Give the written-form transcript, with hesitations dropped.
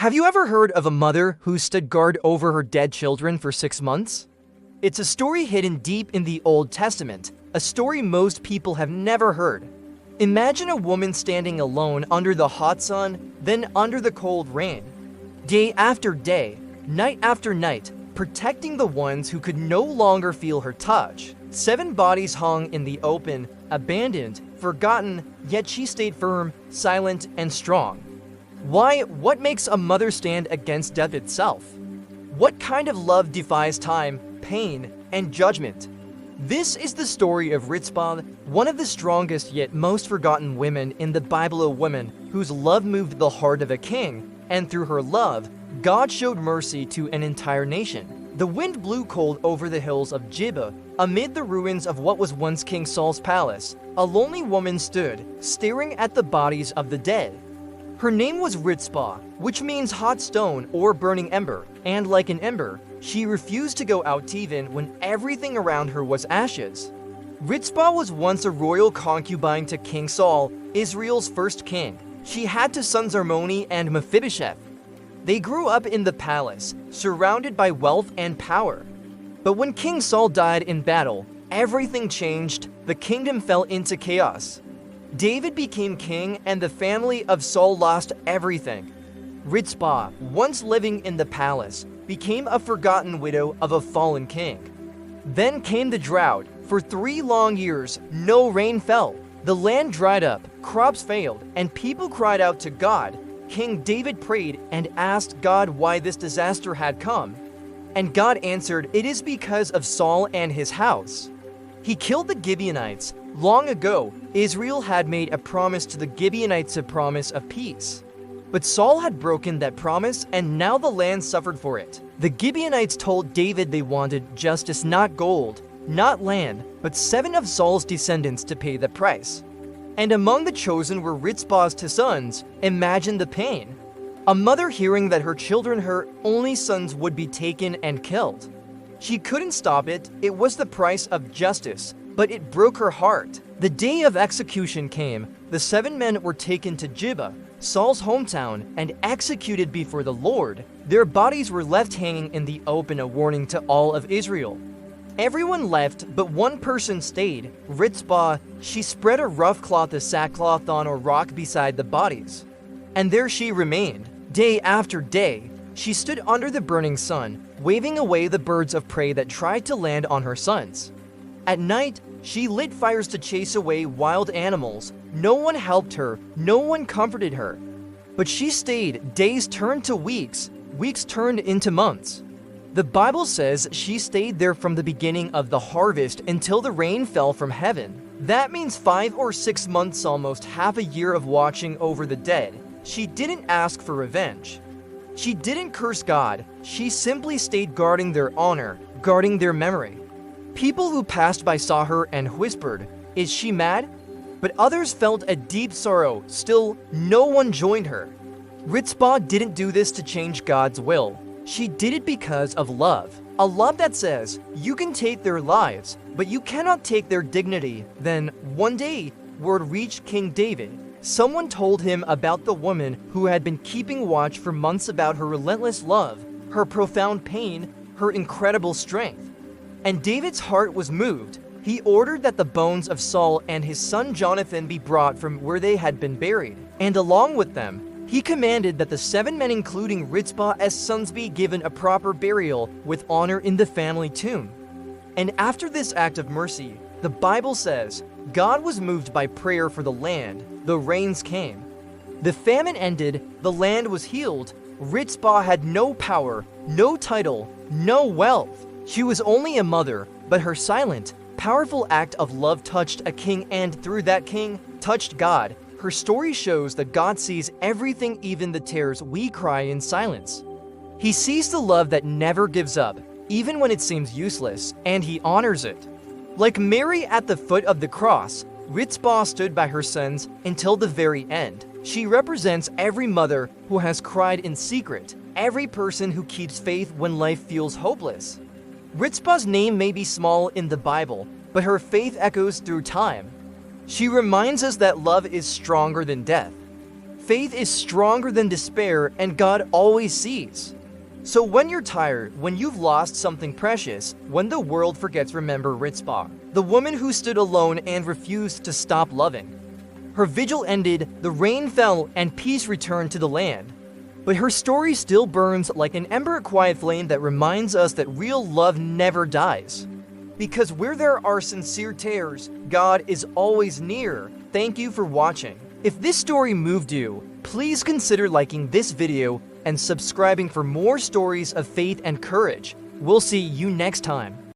Have you ever heard of a mother who stood guard over her dead children for 6 months? It's a story hidden deep in the Old Testament, a story most people have never heard. Imagine a woman standing alone under the hot sun, then under the cold rain. Day after day, night after night, protecting the ones who could no longer feel her touch. 7 bodies hung in the open, abandoned, forgotten, yet she stayed firm, silent, and strong. Why? What makes a mother stand against death itself? What kind of love defies time, pain, and judgment? This is the story of Risper, one of the strongest yet most forgotten women in the Bible, a woman whose love moved the heart of a king, and through her love, God showed mercy to an entire nation. The wind blew cold over the hills of Gibeah. Amid the ruins of what was once King Saul's palace, a lonely woman stood, staring at the bodies of the dead. Her name was Risper, which means hot stone or burning ember, and like an ember, she refused to go out even when everything around her was ashes. Risper was once a royal concubine to King Saul, Israel's first king. She had 2 sons, Armoni and Mephibosheth. They grew up in the palace, surrounded by wealth and power. But when King Saul died in battle, everything changed. The kingdom fell into chaos. David became king, and the family of Saul lost everything. Risper, once living in the palace, became a forgotten widow of a fallen king. Then came the drought. For 3 long years, no rain fell. The land dried up, crops failed, and people cried out to God. King David prayed and asked God why this disaster had come. And God answered, "It is because of Saul and his house. He killed the Gibeonites. Long ago, Israel had made a promise to the Gibeonites, a promise of peace. But Saul had broken that promise, and now the land suffered for it. The Gibeonites told David they wanted justice, not gold, not land, but 7 of Saul's descendants to pay the price. And among the chosen were Risper's 2 sons. Imagine the pain. A mother hearing that her children, her only sons, would be taken and killed. She couldn't stop it. It was the price of justice, but it broke her heart. The day of execution came. The 7 men were taken to Gibeah, Saul's hometown, and executed before the Lord. Their bodies were left hanging in the open, a warning to all of Israel. Everyone left, but one person stayed, Risper. She spread a rough cloth, a sackcloth, on a rock beside the bodies. And there she remained. Day after day, she stood under the burning sun, waving away the birds of prey that tried to land on her sons. At night, she lit fires to chase away wild animals. No one helped her, no one comforted her. But she stayed. Days turned to weeks, weeks turned into months. The Bible says she stayed there from the beginning of the harvest until the rain fell from heaven. That means 5 or 6 months, almost half a year of watching over the dead. She didn't ask for revenge. She didn't curse God. She simply stayed, guarding their honor, guarding their memory. People who passed by saw her and whispered, "Is she mad?" But others felt a deep sorrow. Still, no one joined her. Risper didn't do this to change God's will. She did it because of love. A love that says, you can take their lives, but you cannot take their dignity. Then, one day, word reached King David. Someone told him about the woman who had been keeping watch for months, about her relentless love, her profound pain, her incredible strength. And David's heart was moved. He ordered that the bones of Saul and his son Jonathan be brought from where they had been buried, and along with them, he commanded that the 7 men, including Risper as sons, be given a proper burial with honor in the family tomb. And after this act of mercy, the Bible says, God was moved by prayer for the land. The rains came. The famine ended. The land was healed. Risper had no power, no title, no wealth. She was only a mother, but her silent, powerful act of love touched a king, and through that king, touched God. Her story shows that God sees everything, even the tears we cry in silence. He sees the love that never gives up, even when it seems useless, and he honors it. Like Mary at the foot of the cross, Risper stood by her sons until the very end. She represents every mother who has cried in secret, every person who keeps faith when life feels hopeless. Risper's name may be small in the Bible, but her faith echoes through time. She reminds us that love is stronger than death. Faith is stronger than despair, and God always sees. So when you're tired, when you've lost something precious, when the world forgets, remember Risper, the woman who stood alone and refused to stop loving. Her vigil ended, the rain fell, and peace returned to the land. But her story still burns like an ember quiet flame that reminds us that real love never dies. Because where there are sincere tears, God is always near. Thank you for watching. If this story moved you, please consider liking this video and subscribing for more stories of faith and courage. We'll see you next time.